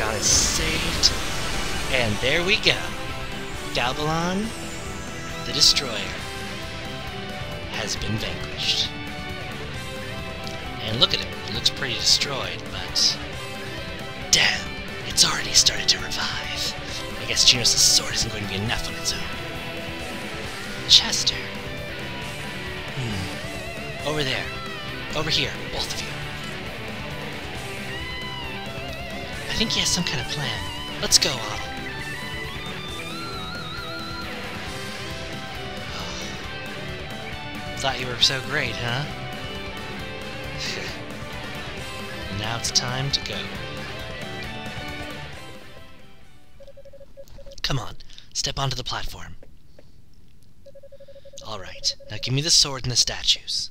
Felghana is saved. And there we go. Galbalon, the Destroyer, has been vanquished. And look at him. He looks pretty destroyed, but... damn, it's already started to revive. I guess Genos' sword isn't going to be enough on its own. Chester. Over there. Over here, both of you. I think he has some kind of plan. Let's go, Otto. Thought you were so great, huh? Now it's time to go. Come on, step onto the platform. Alright, now give me the sword and the statues.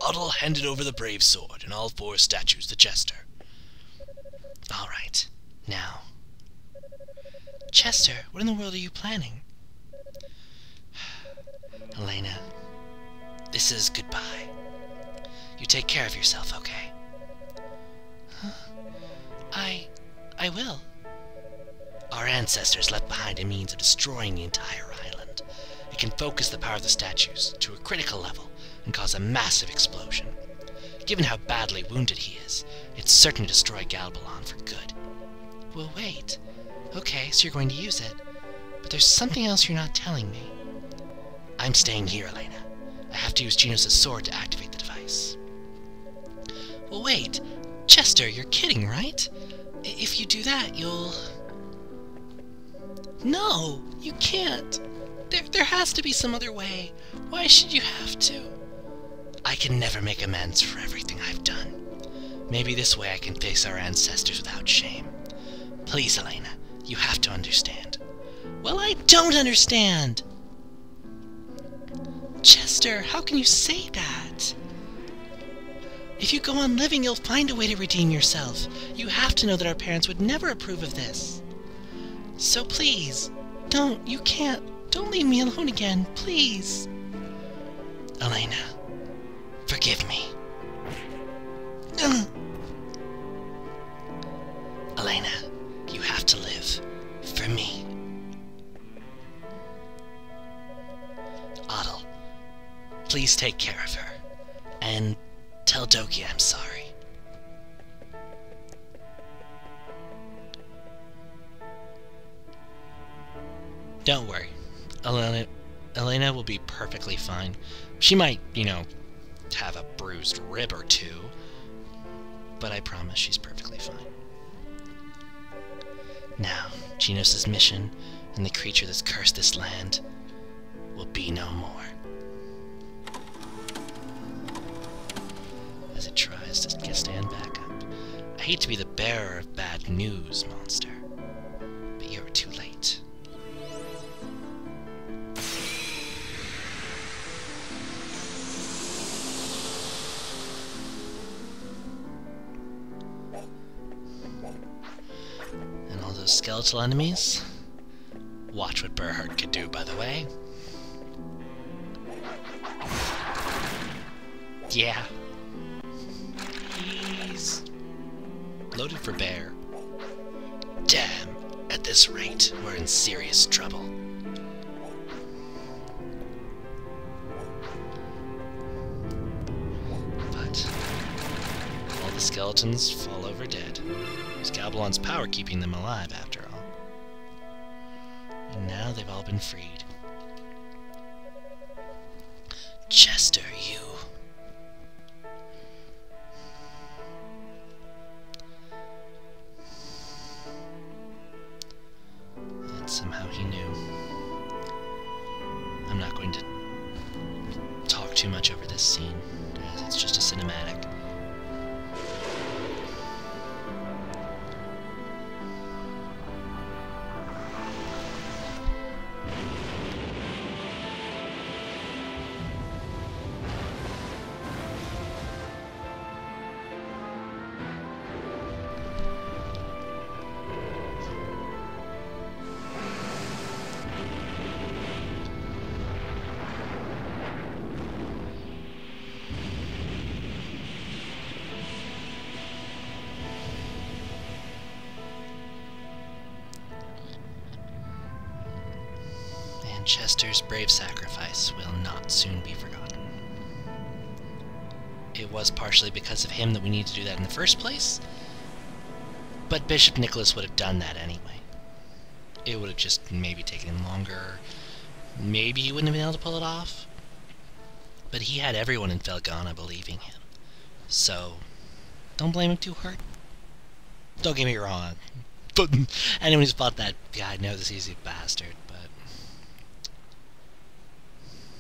Otto handed over the brave sword and all 4 statues to Chester. Alright, now. Chester, what in the world are you planning? Elena, this is goodbye. You take care of yourself, okay? Huh? I will. Our ancestors left behind a means of destroying the entire island. It can focus the power of the statues to a critical level and cause a massive explosion. Given how badly wounded he is, it's certain to destroy Galbalon for good. Well, wait. Okay, so you're going to use it. But there's something else you're not telling me. I'm staying here, Elena. I have to use Genos' sword to activate the device. Well, wait. Chester, you're kidding, right? If you do that, you'll... No, you can't. There has to be some other way. Why should you have to? I can never make amends for everything I've done. Maybe this way I can face our ancestors without shame. Please, Elena, you have to understand. Well, I don't understand! Chester, how can you say that? If you go on living, you'll find a way to redeem yourself. You have to know that our parents would never approve of this. So please, you can't. Don't leave me alone again, please. Elena, forgive me. Elena, you have to live for me. Otto, please take care of her. And tell Doki I'm sorry. Don't worry. Elena will be perfectly fine. She might, have a bruised rib or two, but I promise she's perfectly fine. Now, Genos' mission and the creature that's cursed this land will be no more. As it tries to stand back up. I hate to be the bearer of bad news, monster, but you're too late. And all those skeletal enemies? Watch what Berhard could do, by the way. Yeah. He's loaded for bear. Damn, at this rate, we're in serious trouble. But all the skeletons fall over dead. It was Galbalon's power keeping them alive, after all. And now they've all been freed. Chester, you... And somehow he knew. I'm not going to talk too much over this scene, as it's just a cinematic. Chester's brave sacrifice will not soon be forgotten. It was partially because of him that we needed to do that in the first place, but Bishop Nicholas would have done that anyway. It would have just maybe taken him longer. Maybe he wouldn't have been able to pull it off. But he had everyone in Felghana believing him. So, don't blame him too hard. Don't get me wrong. Anyone who's bought that guy knows he's a bastard, but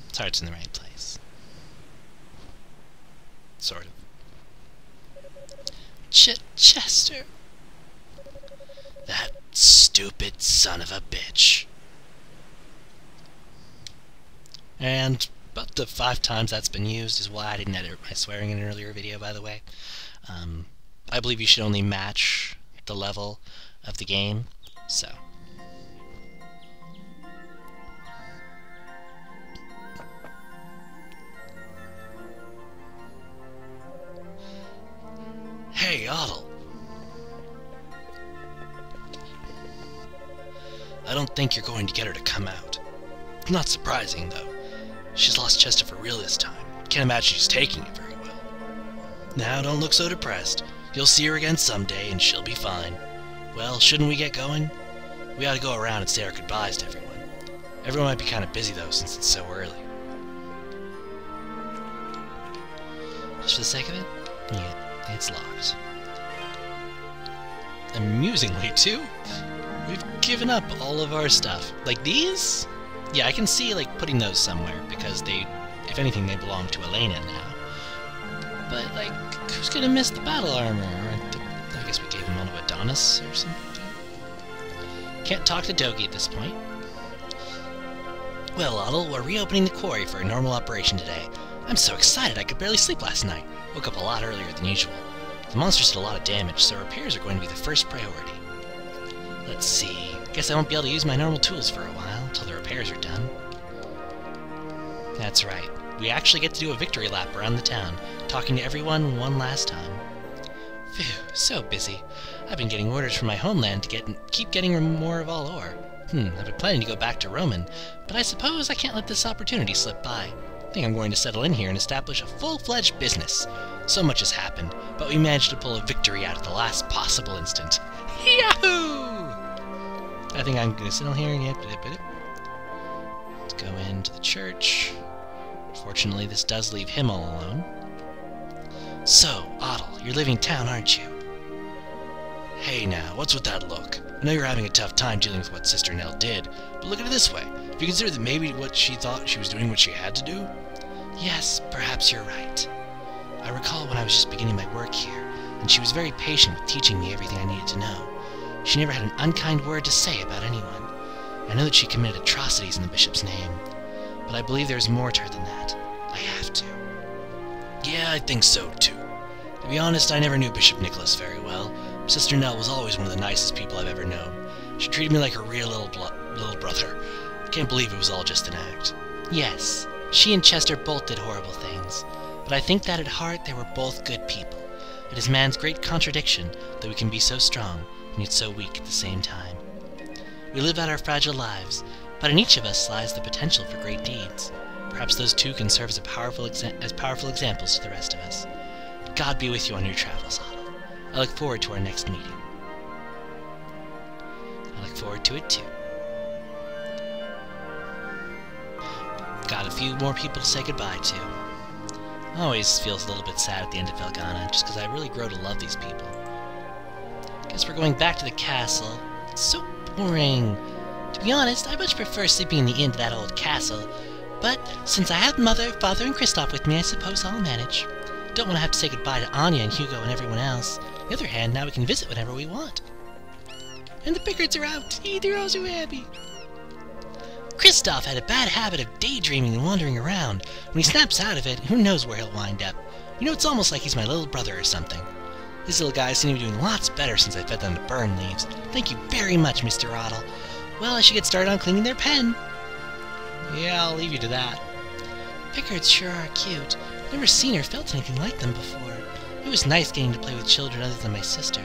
his heart's in the right place. Sort of. Chester. That stupid son of a bitch. And about the 5 times that's been used is why I didn't edit my swearing in an earlier video, by the way. I believe you should only match the level of the game, so. Hey, Otto. I don't think you're going to get her to come out. Not surprising, though. She's lost Chester for real this time. Can't imagine she's taking it very well. Now, don't look so depressed. You'll see her again someday, and she'll be fine. Well, shouldn't we get going? We ought to go around and say our goodbyes to everyone. Everyone might be kind of busy, though, since it's so early. Just for the sake of it? Yeah, it's locked. Amusingly, too, we've given up all of our stuff. Like these? Yeah, I can see, like, putting those somewhere, because they, if anything, they belong to Elena now. But, like, who's gonna miss the battle armor? I guess we gave them all to Adonis or something. Can't talk to Dogi at this point. Well, Otto, we're reopening the quarry for a normal operation today. I'm so excited I could barely sleep last night. Woke up a lot earlier than usual. The monsters did a lot of damage, so repairs are going to be the first priority. Let's see. Guess I won't be able to use my normal tools for a while, until the repairs are done. That's right. We actually get to do a victory lap around the town, talking to everyone one last time. Phew, so busy. I've been getting orders from my homeland to keep getting more of all ore. I've been planning to go back to Roman, but I suppose I can't let this opportunity slip by. I think I'm going to settle in here and establish a full-fledged business. So much has happened, but we managed to pull a victory out at the last possible instant. Yahoo! I think I'm going to sit on here and let's go into the church. Fortunately, this does leave him all alone. So, Otto, you're leaving town, aren't you? Hey now, what's with that look? I know you're having a tough time dealing with what Sister Nell did, but look at it this way. If you consider that maybe what she thought she was doing what she had to do? Yes, perhaps you're right. I recall when I was just beginning my work here, and she was very patient with teaching me everything I needed to know. She never had an unkind word to say about anyone. I know that she committed atrocities in the bishop's name, but I believe there's more to her than that. I have to. Yeah, I think so, too. To be honest, I never knew Bishop Nicholas very well. Sister Nell was always one of the nicest people I've ever known. She treated me like her real little brother. I can't believe it was all just an act. Yes, she and Chester both did horrible things, but I think that at heart they were both good people. It is man's great contradiction that we can be so strong and yet so weak at the same time. We live out our fragile lives, but in each of us lies the potential for great deeds. Perhaps those two can serve as powerful examples to the rest of us. God be with you on your travels, Otto. I look forward to our next meeting. I look forward to it too. Got a few more people to say goodbye to. Always feels a little bit sad at the end of Felghana, just because I really grow to love these people. Guess we're going back to the castle. It's so boring. To be honest, I much prefer sleeping in the inn to that old castle. But since I have Mother, Father, and Kristoff with me, I suppose I'll manage. Don't want to have to say goodbye to Anya and Hugo and everyone else. On the other hand, now we can visit whenever we want. And the Pickards are out. Hey, they're all so happy. Kristoff had a bad habit of daydreaming and wandering around. When he snaps out of it, who knows where he'll wind up. You know, it's almost like he's my little brother or something. These little guys seem to be doing lots better since I fed them to burn leaves. Thank you very much, Mr. Otto. Well, I should get started on cleaning their pen. Yeah, I'll leave you to that. Pickards sure are cute. Never seen or felt anything like them before. It was nice getting to play with children other than my sister.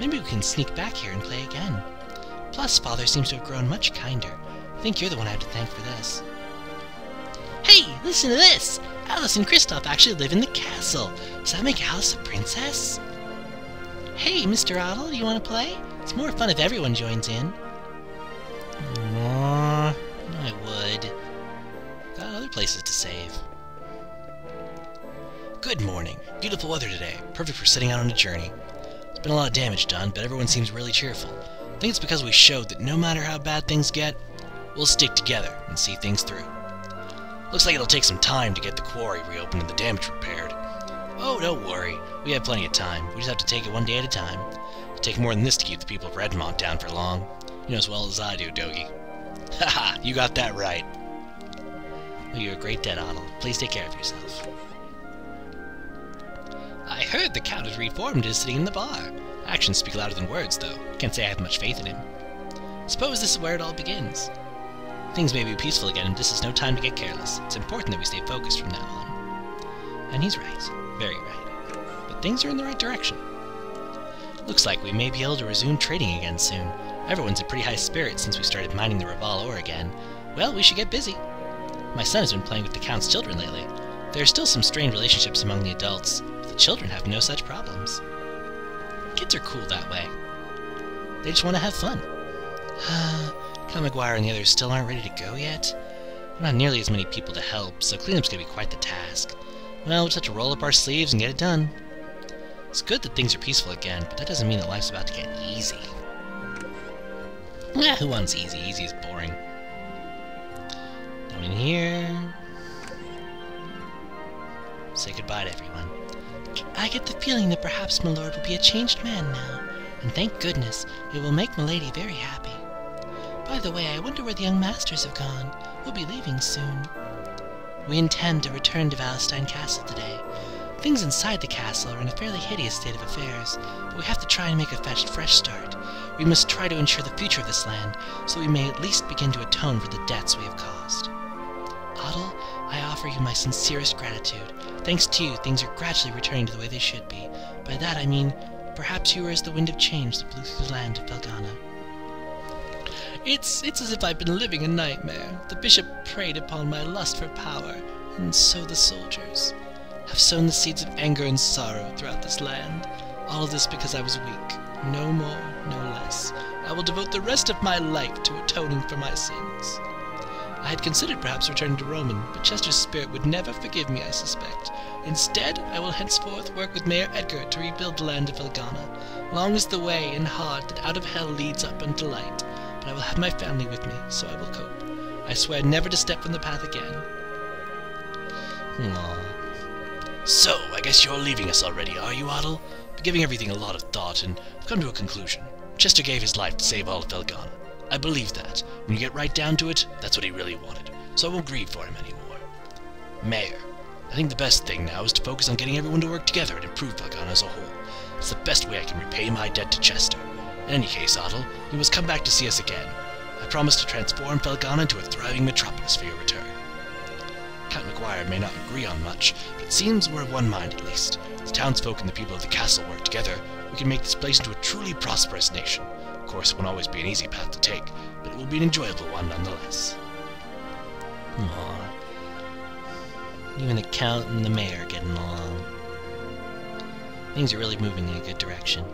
Maybe we can sneak back here and play again. Plus, Father seems to have grown much kinder. I think you're the one I have to thank for this. Hey, listen to this! Alice and Kristoff actually live in the castle. Does that make Alice a princess? Hey, Mr. Oddle, you want to play? It's more fun if everyone joins in. I would. Got other places to save. Good morning. Beautiful weather today. Perfect for setting out on a journey. There's been a lot of damage done, but everyone seems really cheerful. I think it's because we showed that no matter how bad things get, we'll stick together and see things through. Looks like it'll take some time to get the quarry reopened and the damage repaired. Oh, don't worry. We have plenty of time. We just have to take it one day at a time. It'll take more than this to keep the people of Redmont down for long. You know as well as I do, Dogie. Haha, you got that right. Well, you're a great dad, Oddle. Please take care of yourself. I heard the Count is reformed and is sitting in the bar. Actions speak louder than words, though. Can't say I have much faith in him. Suppose this is where it all begins. Things may be peaceful again, and this is no time to get careless. It's important that we stay focused from now on. And he's right. Very right. But things are in the right direction. Looks like we may be able to resume trading again soon. Everyone's in pretty high spirits since we started mining the Raval ore again. Well, we should get busy. My son has been playing with the Count's children lately. There are still some strained relationships among the adults, but the children have no such problems. Kids are cool that way. They just want to have fun. Count McGuire and the others still aren't ready to go yet? Not nearly as many people to help, so cleanup's gonna be quite the task. Well, we'll just have to roll up our sleeves and get it done. It's good that things are peaceful again, but that doesn't mean that life's about to get easy. Who wants easy? Easy is boring. Down in here. Say goodbye to everyone. I get the feeling that perhaps my lord will be a changed man now, and thank goodness, it will make milady very happy. By the way, I wonder where the young masters have gone. We'll be leaving soon. We intend to return to Valentine Castle today. Things inside the castle are in a fairly hideous state of affairs, but we have to try and make a fresh start. We must try to ensure the future of this land, so we may at least begin to atone for the debts we have caused. Oddle, I offer you my sincerest gratitude. Thanks to you, things are gradually returning to the way they should be. By that I mean, perhaps you are as the wind of change that blew through the land of Felghana. It's as if I've been living a nightmare. The bishop preyed upon my lust for power, and so the soldiers have sown the seeds of anger and sorrow throughout this land. All of this because I was weak. No more, no less. I will devote the rest of my life to atoning for my sins. I had considered perhaps returning to Roman, but Chester's spirit would never forgive me, I suspect. Instead, I will henceforth work with Mayor Edgar to rebuild the land of Felghana. Long is the way and hard that out of hell leads up unto light. But I will have my family with me, so I will cope. I swear never to step from the path again. Aww. So, I guess you're leaving us already, are you, Oddle? Been giving everything a lot of thought, and I've come to a conclusion. Chester gave his life to save all of Felghana. I believe that. When you get right down to it, that's what he really wanted, so I won't grieve for him anymore. Mayor, I think the best thing now is to focus on getting everyone to work together and improve Felghana as a whole. It's the best way I can repay my debt to Chester. In any case, Oddle, you must come back to see us again. I promise to transform Felghana into a thriving metropolis for your return. Count McGuire may not agree on much, but it seems we're of one mind at least. If the townsfolk and the people of the castle work together, we can make this place into a truly prosperous nation. Of course, it won't always be an easy path to take, but it will be an enjoyable one nonetheless. Aww. Even the Count and the Mayor are getting along. Things are really moving in a good direction.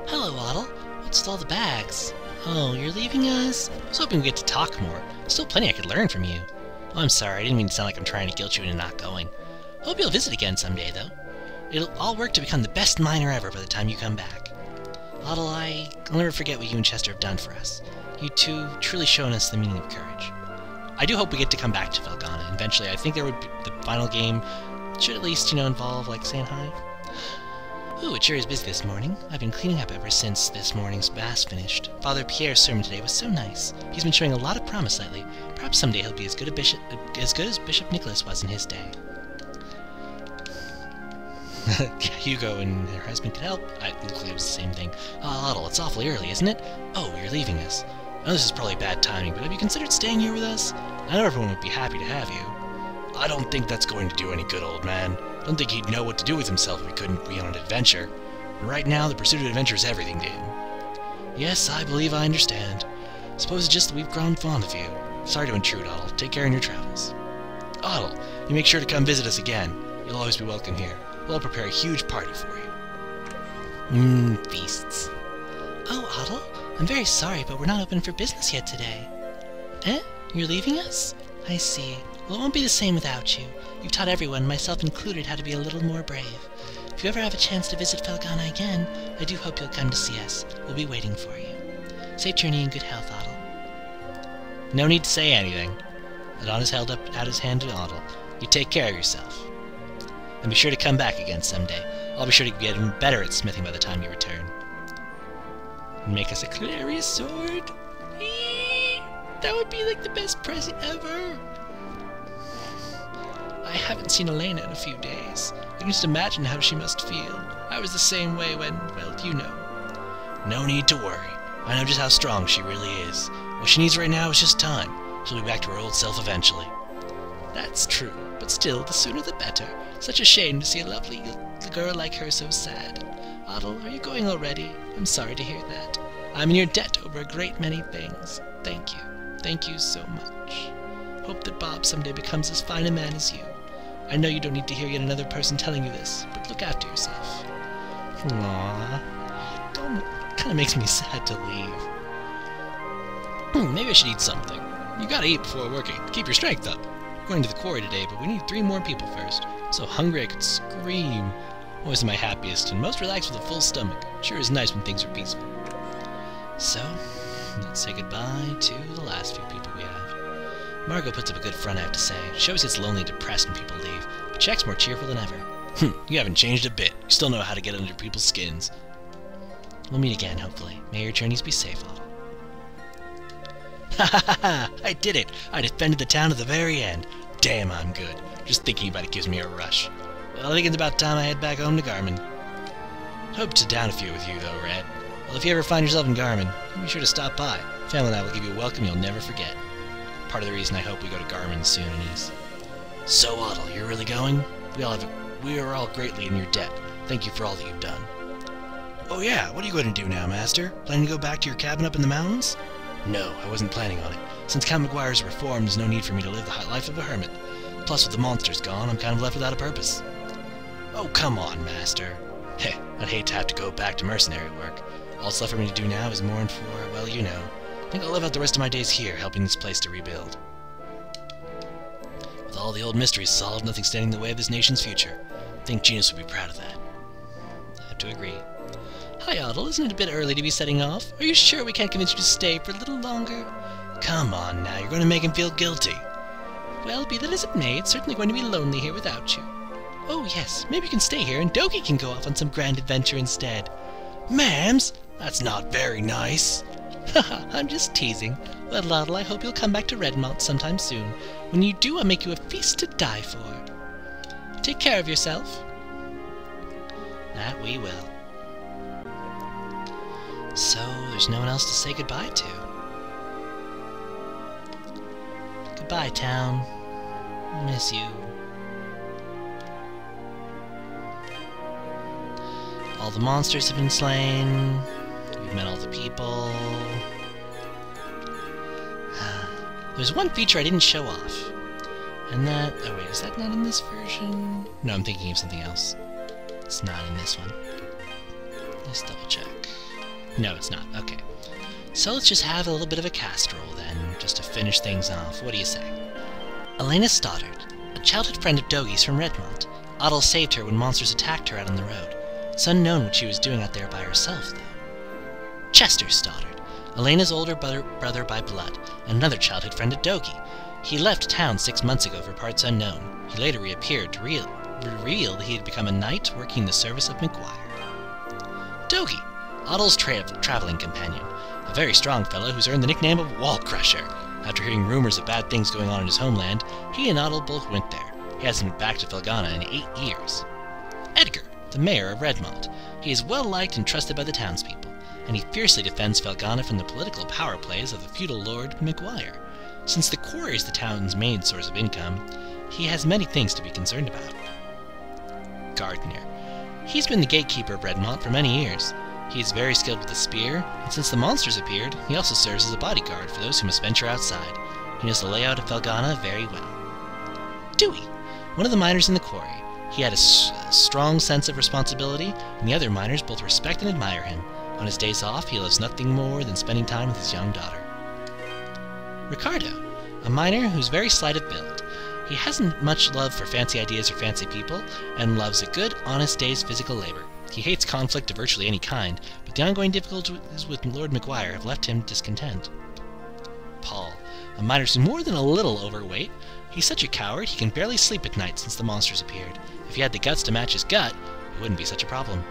Hello, Oddle. What's with all the bags? Oh, you're leaving us? I was hoping we'd get to talk more. Still plenty I could learn from you. Oh, I'm sorry, I didn't mean to sound like I'm trying to guilt you into not going. Hope you'll visit again someday, though. It'll all work to become the best miner ever by the time you come back. Oddle, I'll never forget what you and Chester have done for us. You two truly shown us the meaning of courage. I do hope we get to come back to Felghana eventually. I think there would be the final game should at least, involve, like, saying hi. Ooh, it sure is busy this morning. I've been cleaning up ever since this morning's mass finished. Father Pierre's sermon today was so nice. He's been showing a lot of promise lately. Perhaps someday he'll be as good as Bishop Nicholas was in his day. Hugo and her husband could help. Luckily it was the same thing. Oddle, it's awfully early, isn't it? Oh, you're leaving us. I know this is probably bad timing, but have you considered staying here with us? I know everyone would be happy to have you. I don't think that's going to do any good, old man. I don't think he'd know what to do with himself if he couldn't be on an adventure. And right now, the pursuit of adventure is everything to him. Yes, I believe I understand. Suppose it's just that we've grown fond of you. Sorry to intrude, Otto. Take care in your travels. Otto, you make sure to come visit us again. You'll always be welcome here. We'll prepare a huge party for you. Feasts. Oh, Otto, I'm very sorry, but we're not open for business yet today. Eh? You're leaving us? I see. Well, it won't be the same without you. You've taught everyone, myself included, how to be a little more brave. If you ever have a chance to visit Felghana again, I do hope you'll come to see us. We'll be waiting for you. Safe journey and good health, Otto. No need to say anything. Adonis held out his hand to Otto. You take care of yourself. And be sure to come back again someday. I'll be sure to get even better at smithing by the time you return. And make us a Clarius sword. Eee! That would be like the best present ever. I haven't seen Elena in a few days. I can just imagine how she must feel. I was the same way when, well, you know. No need to worry. I know just how strong she really is. What she needs right now is just time. She'll be back to her old self eventually. That's true, but still, the sooner the better. Such a shame to see a lovely girl like her so sad. Otto, are you going already? I'm sorry to hear that. I'm in your debt over a great many things. Thank you. Thank you so much. Hope that Bob someday becomes as fine a man as you. I know you don't need to hear yet another person telling you this, but look after yourself. Aww. Kinda makes me sad to leave. Maybe I should eat something. You gotta eat before working. Keep your strength up. We're going to the quarry today, but we need 3 more people first. I'm so hungry I could scream. Always my happiest and most relaxed with a full stomach. Sure is nice when things are peaceful. So, let's say goodbye to the last few people we have. Margot puts up a good front, I have to say. She always gets lonely and depressed when people leave, but Jack's more cheerful than ever. You haven't changed a bit. You still know how to get under people's skins. We'll meet again, hopefully. May your journeys be safe, Otto. Ha ha ha ha! I did it! I defended the town to the very end. Damn, I'm good. Just thinking about it gives me a rush. Well, I think it's about time I head back home to Garmin. Hope to sit down a few with you, though, Red. Well, if you ever find yourself in Garmin, be sure to stop by. Family and I will give you a welcome you'll never forget. Part of the reason I hope we go to Garmin soon, Anise. So, Otto, you're really going? We are all greatly in your debt. Thank you for all that you've done. Oh yeah, what are you going to do now, Master? Planning to go back to your cabin up in the mountains? No, I wasn't planning on it. Since Count McGuire's reformed, there's no need for me to live the life of a hermit. Plus, with the monsters gone, I'm kind of left without a purpose. Oh, come on, Master. Heh, I'd hate to have to go back to mercenary work. All that's left for me to do now is mourn for, well, you know. I think I'll live out the rest of my days here, helping this place to rebuild. With all the old mysteries solved, nothing standing in the way of this nation's future. I think Genus would be proud of that. I have to agree. Hi, Otto. Isn't it a bit early to be setting off? Are you sure we can't convince you to stay for a little longer? Come on now, you're going to make him feel guilty. Well, be that as it may, it's certainly going to be lonely here without you. Oh yes, maybe you can stay here and Doki can go off on some grand adventure instead. Mams, that's not very nice. Haha, I'm just teasing. Well, Otto, I hope you'll come back to Redmont sometime soon. When you do, I'll make you a feast to die for. Take care of yourself. That we will. So, there's no one else to say goodbye to. Goodbye, town. Miss you. All the monsters have been slain. We've met all the people. There's one feature I didn't show off. And that... oh wait, is that not in this version? No, I'm thinking of something else. It's not in this one. Let's double check. No, it's not. Okay. So let's just have a little bit of a cast roll then, just to finish things off. What do you say? Elena Stoddard, a childhood friend of Dogi's from Redmont. Otto saved her when monsters attacked her out on the road. It's unknown what she was doing out there by herself, though. Chester Stoddard, Elena's older brother by blood, and another childhood friend of Dogi. He left town 6 months ago for parts unknown. He later reappeared to reveal that he had become a knight working in the service of McGuire. Dogi, Otto's traveling companion, a very strong fellow who's earned the nickname of Wall Crusher. After hearing rumors of bad things going on in his homeland, he and Otto both went there. He hasn't been back to Felghana in 8 years. Edgar, the mayor of Redmont. He is well liked and trusted by the townspeople, and he fiercely defends Felghana from the political power plays of the feudal lord McGuire. Since the quarry is the town's main source of income, he has many things to be concerned about. Gardner. He's been the gatekeeper of Redmont for many years. He is very skilled with the spear, and since the monsters appeared, he also serves as a bodyguard for those who must venture outside. He knows the layout of Felghana very well. Dewey, one of the miners in the quarry. He had a strong sense of responsibility, and the other miners both respect and admire him. On his days off, he loves nothing more than spending time with his young daughter. Ricardo, a miner who's very slight of build. He hasn't much love for fancy ideas or fancy people, and loves a good, honest day's physical labor. He hates conflict of virtually any kind, but the ongoing difficulties with Lord McGuire have left him discontent. Paul, a miner who's more than a little overweight. He's such a coward, he can barely sleep at night since the monsters appeared. If he had the guts to match his gut, it wouldn't be such a problem.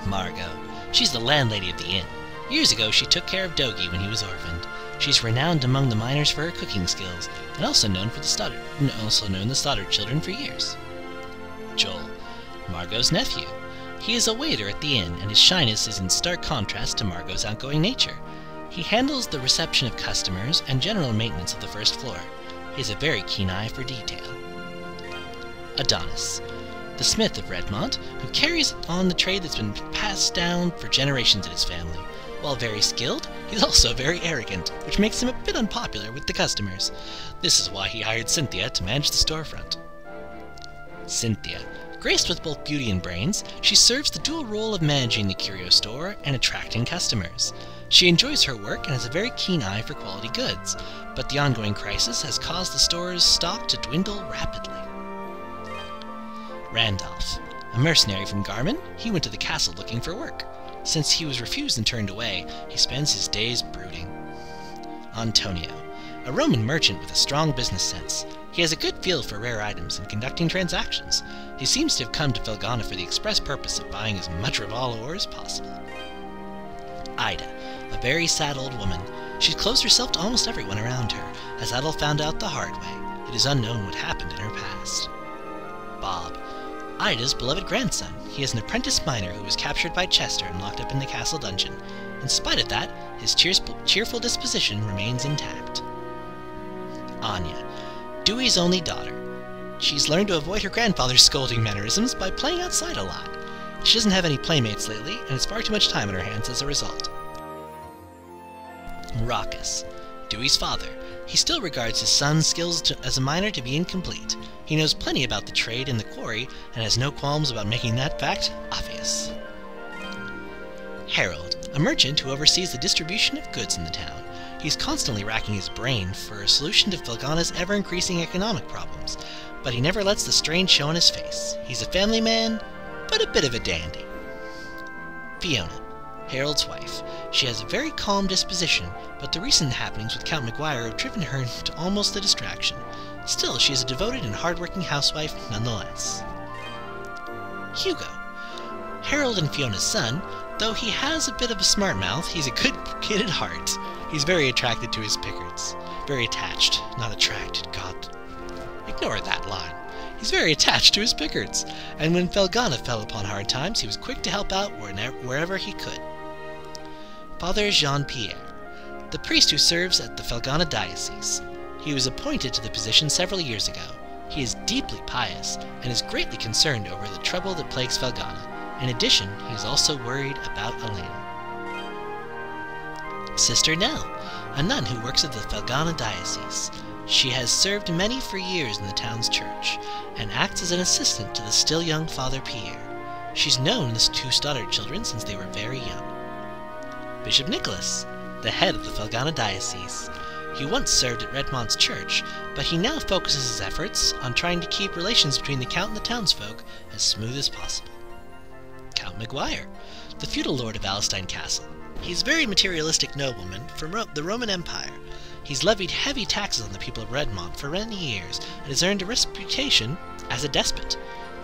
Margot. She's the landlady of the inn. Years ago, she took care of Dogie when he was orphaned. She's renowned among the miners for her cooking skills, and also known the Stoddard children for years. Joel, Margot's nephew. He is a waiter at the inn, and his shyness is in stark contrast to Margot's outgoing nature. He handles the reception of customers and general maintenance of the first floor. He has a very keen eye for detail. Adonis, the smith of Redmont, who carries on the trade that's been passed down for generations in his family. While very skilled, he's also very arrogant, which makes him a bit unpopular with the customers. This is why he hired Cynthia to manage the storefront. Cynthia, graced with both beauty and brains, she serves the dual role of managing the curio store and attracting customers. She enjoys her work and has a very keen eye for quality goods, but the ongoing crisis has caused the store's stock to dwindle rapidly. Randolph, a mercenary from Garmin, he went to the castle looking for work. Since he was refused and turned away, he spends his days brooding. Antonio, a Roman merchant with a strong business sense. He has a good feel for rare items and conducting transactions. He seems to have come to Felghana for the express purpose of buying as much Raval ore as possible. Ida, a very sad old woman. She's closed herself to almost everyone around her, as Adol found out the hard way. It is unknown what happened in her past. Bob, Ida's beloved grandson. He is an apprentice miner who was captured by Chester and locked up in the castle dungeon. In spite of that, his cheerful disposition remains intact. Anya, Dewey's only daughter. She's learned to avoid her grandfather's scolding mannerisms by playing outside a lot. She doesn't have any playmates lately, and has far too much time on her hands as a result. Raucus, Dewey's father. He still regards his son's skills as a miner to be incomplete. He knows plenty about the trade in the quarry, and has no qualms about making that fact obvious. Harold, a merchant who oversees the distribution of goods in the town. He's constantly racking his brain for a solution to Felghana's ever-increasing economic problems, but he never lets the strain show on his face. He's a family man, but a bit of a dandy. Fiona, Harold's wife. She has a very calm disposition, but the recent happenings with Count McGuire have driven her to almost a distraction. Still, she is a devoted and hard-working housewife nonetheless. Hugo, Harold and Fiona's son. Though he has a bit of a smart mouth, he's a good kid at heart. He's very attracted to his Pickards. Very attached, not attracted. God, ignore that line. He's very attached to his Pickards, and when Felghana fell upon hard times, he was quick to help out wherever he could. Father Jean-Pierre, the priest who serves at the Felghana diocese. He was appointed to the position several years ago. He is deeply pious, and is greatly concerned over the trouble that plagues Felghana. In addition, he is also worried about Elena. Sister Nell, a nun who works at the Felghana diocese. She has served many for years in the town's church, and acts as an assistant to the still young Father Pierre. She's known the two Stoddard children since they were very young. Bishop Nicholas, the head of the Felghana diocese. He once served at Redmont's church, but he now focuses his efforts on trying to keep relations between the Count and the townsfolk as smooth as possible. Count McGuire, the feudal lord of Alestein Castle. He's a very materialistic nobleman from the Roman Empire. He's levied heavy taxes on the people of Redmont for many years, and has earned a reputation as a despot.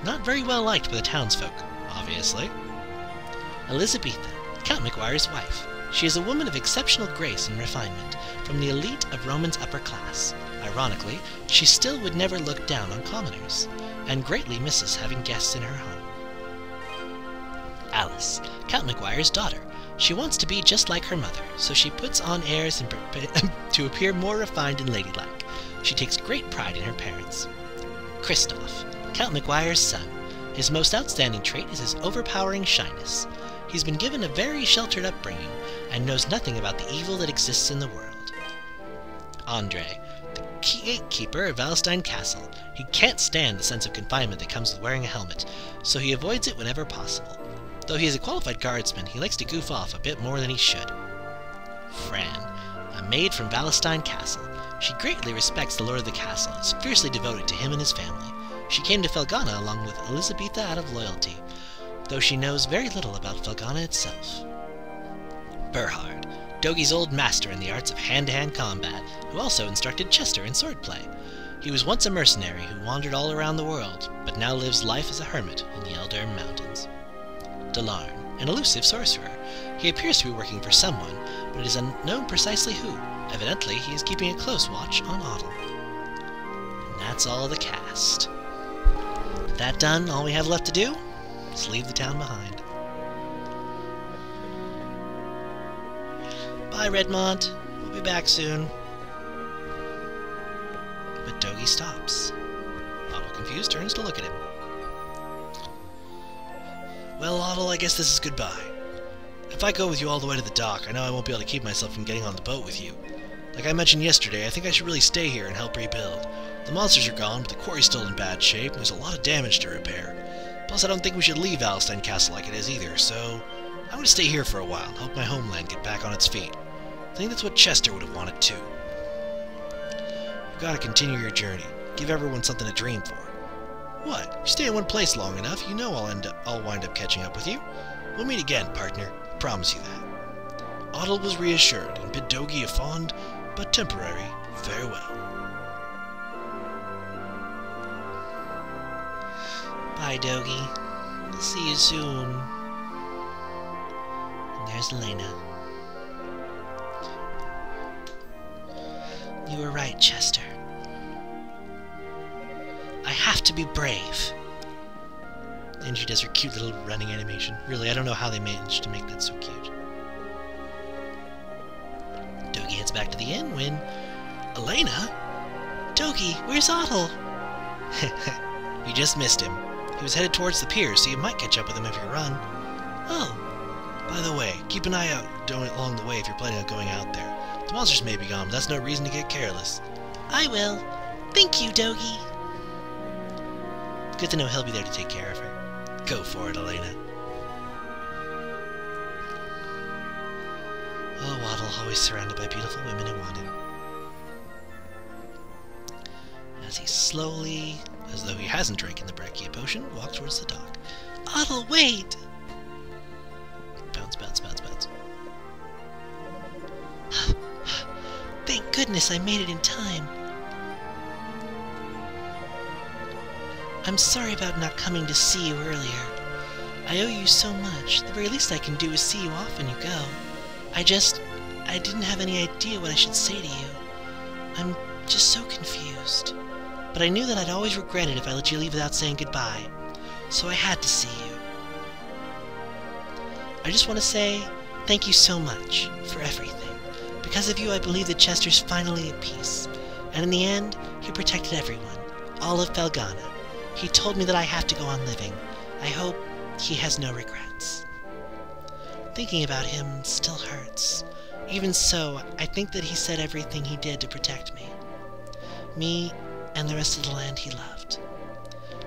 Not very well liked by the townsfolk, obviously. Elizabetha, Count McGuire's wife. She is a woman of exceptional grace and refinement, from the elite of Roman's upper class. Ironically, she still would never look down on commoners, and greatly misses having guests in her home. Alice, Count McGuire's daughter. She wants to be just like her mother, so she puts on airs to appear more refined and ladylike. She takes great pride in her parents. Christoph, Count McGuire's son. His most outstanding trait is his overpowering shyness. He's been given a very sheltered upbringing and knows nothing about the evil that exists in the world. Andre, the gatekeeper of Valstein Castle. He can't stand the sense of confinement that comes with wearing a helmet, so he avoids it whenever possible. Though he is a qualified guardsman, he likes to goof off a bit more than he should. Fran, a maid from Valstein Castle. She greatly respects the lord of the castle and is fiercely devoted to him and his family. She came to Felghana along with Elisabetha out of loyalty, though she knows very little about Felghana itself. Berhard, Dogi's old master in the arts of hand-to-hand combat, who also instructed Chester in swordplay. He was once a mercenary who wandered all around the world, but now lives life as a hermit in the Eldar Mountains. Delarn, an elusive sorcerer. He appears to be working for someone, but it is unknown precisely who. Evidently, he is keeping a close watch on Otto. And that's all the cast. That done, all we have left to do is leave the town behind. Bye, Redmont. We'll be back soon. But Dogi stops. Otto, confused, turns to look at him. Well, Otto, I guess this is goodbye. If I go with you all the way to the dock, I know I won't be able to keep myself from getting on the boat with you. Like I mentioned yesterday, I think I should really stay here and help rebuild. The monsters are gone, but the quarry's still in bad shape, and there's a lot of damage to repair. Plus, I don't think we should leave Valstein Castle like it is either, so I'm going to stay here for a while and help my homeland get back on its feet. I think that's what Chester would have wanted too. You've got to continue your journey. Give everyone something to dream for. What? You stay in one place long enough, you know I'll wind up catching up with you. We'll meet again, partner. I promise you that. Otto was reassured and bid Dogi a fond, but temporary, farewell. Bye, Dogi. We'll see you soon. And there's Elena. You were right, Chester. I have to be brave. And she does her cute little running animation. Really, I don't know how they managed to make that so cute. Dogi heads back to the inn when... Elena? Dogi, where's Otto? You just missed him. He was headed towards the pier, so you might catch up with him if you run. Oh. By the way, keep an eye out along the way if you're planning on going out there. The monsters may be gone, but that's no reason to get careless. I will. Thank you, Dogi. Good to know he'll be there to take care of her. Go for it, Elena. Oh, Waddle, always surrounded by beautiful women who want him. As he slowly, as though he hasn't drank in the Brachia potion, walks towards the dock. Otto, wait! Bounce, bounce, bounce, bounce. Thank goodness I made it in time. I'm sorry about not coming to see you earlier. I owe you so much. The very least I can do is see you off when you go. I didn't have any idea what I should say to you. I'm just so confused. But I knew that I'd always regret it if I let you leave without saying goodbye. So I had to see you. I just want to say thank you so much for everything. Because of you, I believe that Chester's finally at peace. And in the end, he protected everyone. All of Felghana. He told me that I have to go on living. I hope he has no regrets. Thinking about him still hurts. Even so, I think that he said everything he did to protect me. Me and the rest of the land he loved.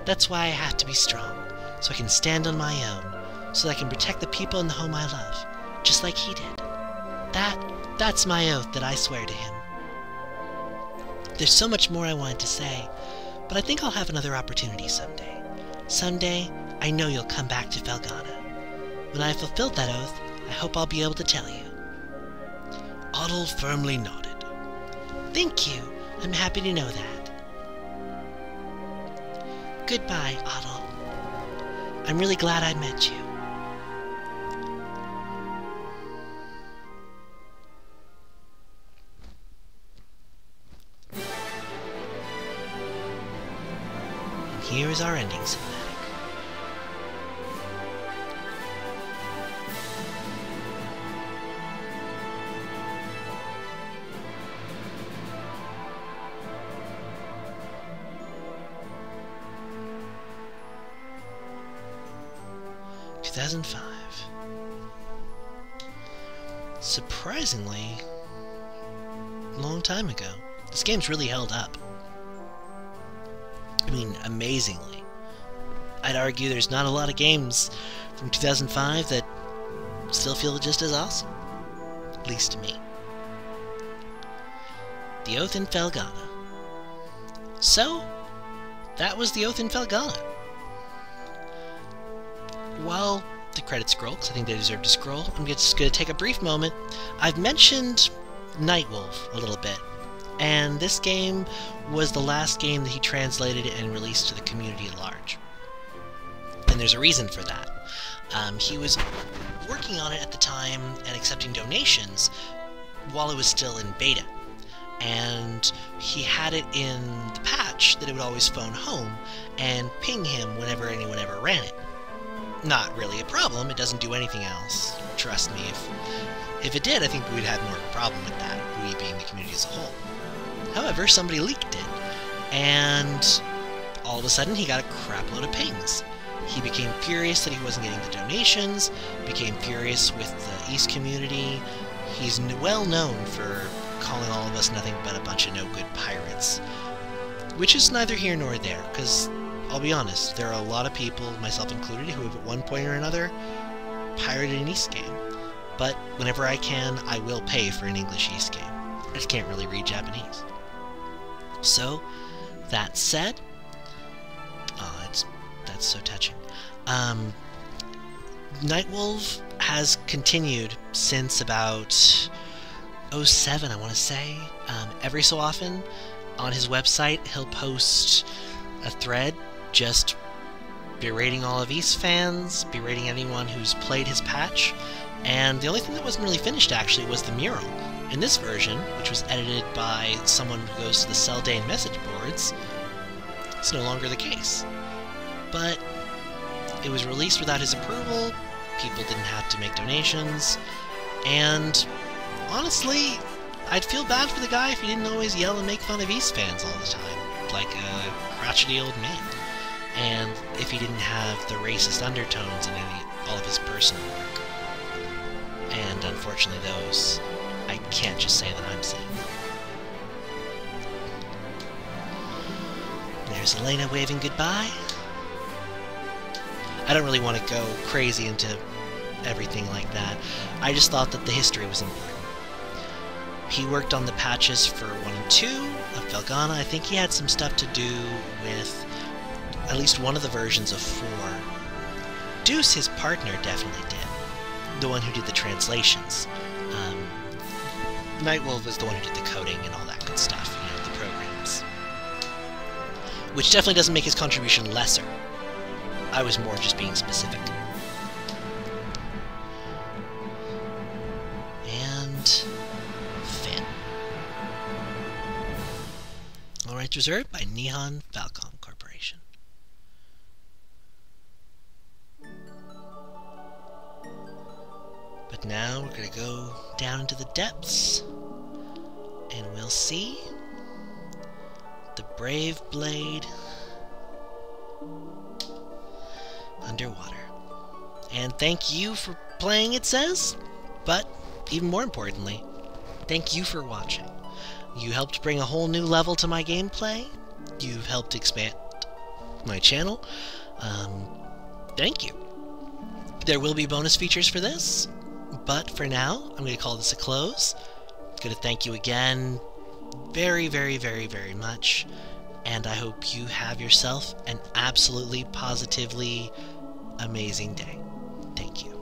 That's why I have to be strong, so I can stand on my own, so that I can protect the people in the home I love, just like he did. That's my oath that I swear to him. There's so much more I wanted to say, but I think I'll have another opportunity someday. Someday, I know you'll come back to Felghana. When I've fulfilled that oath, I hope I'll be able to tell you. Otto firmly nodded. Thank you. I'm happy to know that. Goodbye, Otto. I'm really glad I met you. And here is our ending cinematic. 2005. Surprisingly, long time ago. This game's really held up. I mean, amazingly. I'd argue there's not a lot of games from 2005 that still feel just as awesome. At least to me. The Oath in Felghana. So, that was The Oath in Felghana. While the credits scroll, because I think they deserve to scroll, I'm just going to take a brief moment. I've mentioned Nightwolf a little bit, and this game was the last game that he translated and released to the community at large. And there's a reason for that. He was working on it at the time and accepting donations while it was still in beta. And he had it in the patch that it would always phone home and ping him whenever anyone ever ran it. Not really a problem, it doesn't do anything else. Trust me, if it did, I think we'd have more of a problem with that, we being the community as a whole. However, somebody leaked it, and all of a sudden he got a crap load of pings. He became furious that he wasn't getting the donations, became furious with the East community. He's well known for calling all of us nothing but a bunch of no-good pirates. Which is neither here nor there, because, I'll be honest, there are a lot of people, myself included, who have at one point or another pirated an East game. But whenever I can, I will pay for an English East game. I just can't really read Japanese. So, that said, that's so touching. Nightwolf has continued since about 07, I want to say. Every so often, on his website, he'll post a thread just berating all of East fans, berating anyone who's played his patch, and the only thing that wasn't really finished, actually, was the mural. In this version, which was edited by someone who goes to the Seldane message boards, it's no longer the case. But it was released without his approval, people didn't have to make donations, and honestly, I'd feel bad for the guy if he didn't always yell and make fun of East fans all the time, like a crotchety old man, and if he didn't have the racist undertones in all of his personal work. And unfortunately those, I can't just say that I'm seeing. There's Elena waving goodbye. I don't really want to go crazy into everything like that. I just thought that the history was important. He worked on the patches for 1 and 2 of Felghana. I think he had some stuff to do with at least one of the versions of 4. Deuce, his partner, definitely did. The one who did the translations. Nightwolf was the one who did the coding and all that good stuff, you know, the programs. Which definitely doesn't make his contribution lesser. I was more just being specific. And Finn. All rights reserved by Nihon Falcom Corporation. But now we're going to go down into the depths, and we'll see the brave blade underwater. And thank you for playing, it says, but even more importantly, thank you for watching. You helped bring a whole new level to my gameplay. You've helped expand my channel. Thank you. There will be bonus features for this, but for now, I'm going to call this a close. I'm going to thank you again very, very, very, very much, and I hope you have yourself an absolutely, positively amazing day. Thank you.